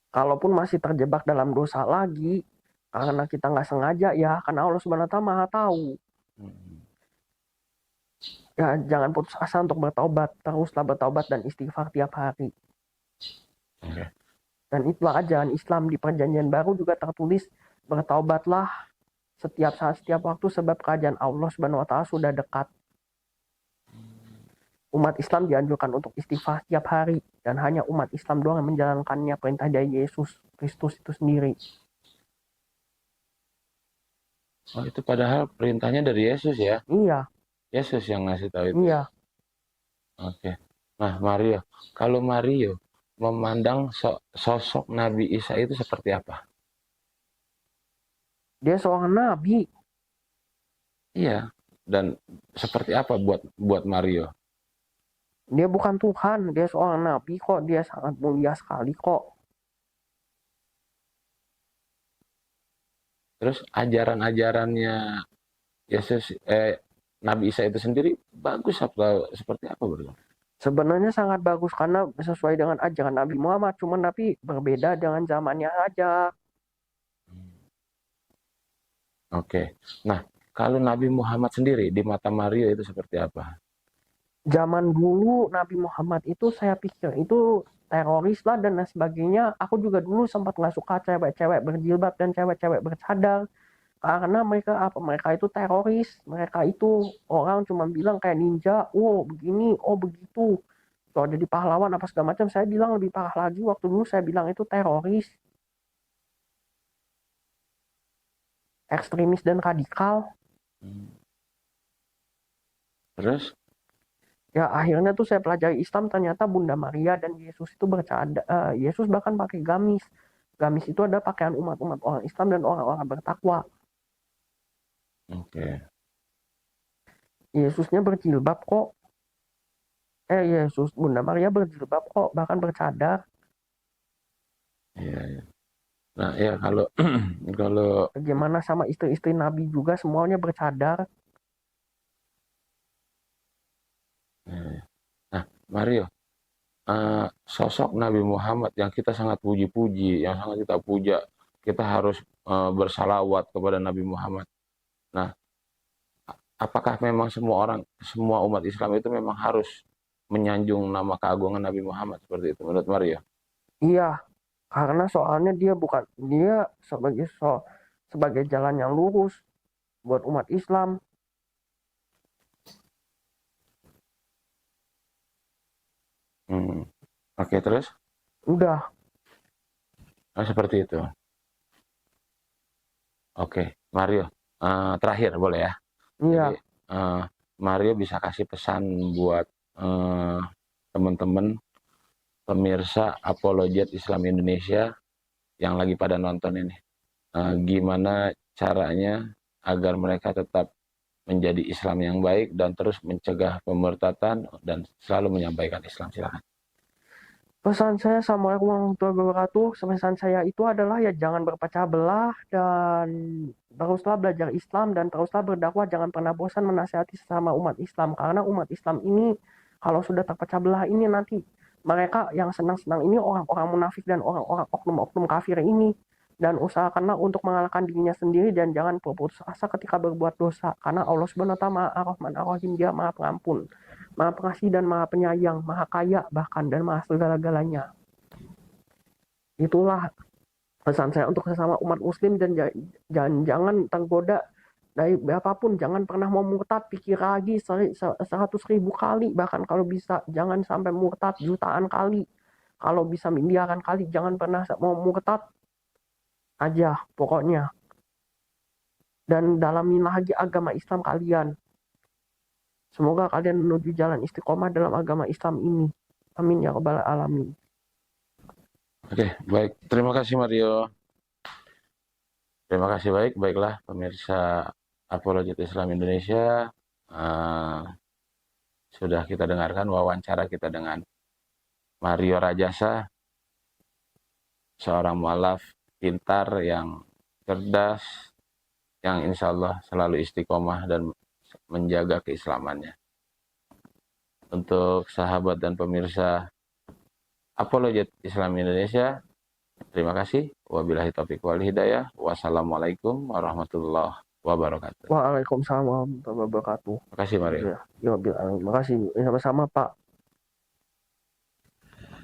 [SPEAKER 2] Kalaupun masih terjebak dalam dosa lagi, karena kita nggak sengaja ya, karena Allah Subhanahu Wa Taala Maha tahu.
[SPEAKER 1] Hmm,
[SPEAKER 2] Ya, jangan putus asa untuk bertobat, teruslah bertobat dan istighfar tiap hari.
[SPEAKER 1] oke.
[SPEAKER 2] Dan itulah ajaran Islam di Perjanjian Baru juga tertulis bertaubatlah setiap saat, setiap waktu sebab kerajaan Allah Subhanahu Wa Taala sudah dekat. Umat Islam dianjurkan untuk istighfar tiap hari dan hanya umat Islam doang yang menjalankannya perintah dari Yesus Kristus itu sendiri.
[SPEAKER 1] Oh, itu padahal perintahnya dari Yesus ya.
[SPEAKER 2] Iya,
[SPEAKER 1] Yesus yang ngasih tahu itu.
[SPEAKER 2] iya.
[SPEAKER 1] Oke. Nah, Mario, kalau Mario memandang sosok Nabi Isa itu seperti apa?
[SPEAKER 2] Dia seorang nabi.
[SPEAKER 1] Iya. Dan seperti apa buat Mario?
[SPEAKER 2] Dia bukan Tuhan, dia seorang nabi kok. Dia sangat mulia sekali kok.
[SPEAKER 1] Terus ajaran-ajarannya Yesus Nabi Isa itu sendiri bagus apa seperti apa bro?
[SPEAKER 2] Sebenarnya sangat bagus karena sesuai dengan ajaran Nabi Muhammad, cuman tapi berbeda dengan zamannya aja.
[SPEAKER 1] Oke. Nah, kalau Nabi Muhammad sendiri di mata Mario itu seperti apa?
[SPEAKER 2] Zaman dulu Nabi Muhammad itu saya pikir itu teroris lah dan lain sebagainya. Aku juga dulu sempat nggak suka cewek-cewek berjilbab dan cewek-cewek bercadar karena mereka apa? Mereka itu teroris. Mereka itu orang cuma bilang kayak ninja, oh begini, oh begitu. Kalau jadi pahlawan apa segala macam, saya bilang lebih parah lagi. Waktu dulu saya bilang itu teroris, ekstremis dan radikal.
[SPEAKER 1] Hmm. Terus,
[SPEAKER 2] Ya akhirnya tuh saya pelajari Islam, ternyata Bunda Maria dan Yesus itu bercadar. Yesus bahkan pakai gamis. Gamis itu ada pakaian umat-umat orang Islam dan orang-orang bertakwa.
[SPEAKER 1] oke.
[SPEAKER 2] Yesusnya berjilbab kok. Yesus, Bunda Maria berjilbab kok, bahkan bercadar.
[SPEAKER 1] Iya, iya. Nah, ya kalau kalau
[SPEAKER 2] Bagaimana sama istri-istri Nabi juga semuanya bercadar.
[SPEAKER 1] nah, Mario, sosok Nabi Muhammad yang kita sangat puji-puji, yang sangat kita puja, kita harus bersalawat kepada Nabi Muhammad. Nah, apakah memang semua umat Islam itu memang harus menyanjung nama keagungan Nabi Muhammad seperti itu menurut Mario?
[SPEAKER 2] Iya, karena soalnya dia bukan dia sebagai jalan yang lurus buat umat Islam.
[SPEAKER 1] Oke, terus?
[SPEAKER 2] Udah,
[SPEAKER 1] Seperti itu. Oke, Mario, terakhir boleh ya? Jadi,
[SPEAKER 2] iya.
[SPEAKER 1] Mario bisa kasih pesan buat teman-teman pemirsa Apologet Islam Indonesia yang lagi pada nonton ini. Gimana caranya agar mereka tetap menjadi Islam yang baik dan terus mencegah pemurtatan dan selalu menyampaikan Islam. Silakan.
[SPEAKER 2] Pesan saya Assalamualaikum warahmatullahi wabarakatuh. Pesan saya itu adalah ya jangan berpecah belah dan teruslah belajar Islam dan teruslah berdakwah. Jangan pernah bosan menasihati sesama umat Islam. Karena umat Islam ini kalau sudah terpecah belah ini nanti mereka yang senang-senang ini orang-orang munafik dan orang-orang oknum-oknum kafir ini. Dan usahakanlah untuk mengalahkan dirinya sendiri dan jangan berputus asa ketika berbuat dosa. Karena Allah Subhanahu wa ta'ala Maha Ar-Rahman Ar-Rahim, Dia Maha Pengampun, Maha Pengasih dan Maha Penyayang, Maha Kaya bahkan dan Maha segala-galanya. Itulah pesan saya untuk sesama umat muslim dan jangan tergoda dari apapun, jangan pernah mau murtad, pikir lagi 100.000 kali, bahkan kalau bisa jangan sampai murtad jutaan kali, kalau bisa miliaran kali, jangan pernah mau murtad aja pokoknya, dan dalamin lagi agama Islam kalian. Semoga kalian menuju jalan istiqomah dalam agama Islam ini. Amin ya rabbal alamin.
[SPEAKER 1] Oke, baik. Terima kasih Mario. Terima kasih, baiklah pemirsa Apologet Islam Indonesia. Sudah kita dengarkan wawancara kita dengan Mario Rajasa, seorang mualaf pintar yang cerdas, yang insya Allah selalu istiqomah dan menjaga keislamannya. Untuk sahabat dan pemirsa Apologet Islam Indonesia, terima kasih. Wabillahi taufiq wal hidayah. Wassalamualaikum warahmatullahi wabarakatuh.
[SPEAKER 2] Waalaikumsalam warahmatullahi wabarakatuh.
[SPEAKER 1] Terima kasih Mario.
[SPEAKER 2] Ya, terima kasih. Sama-sama Pak.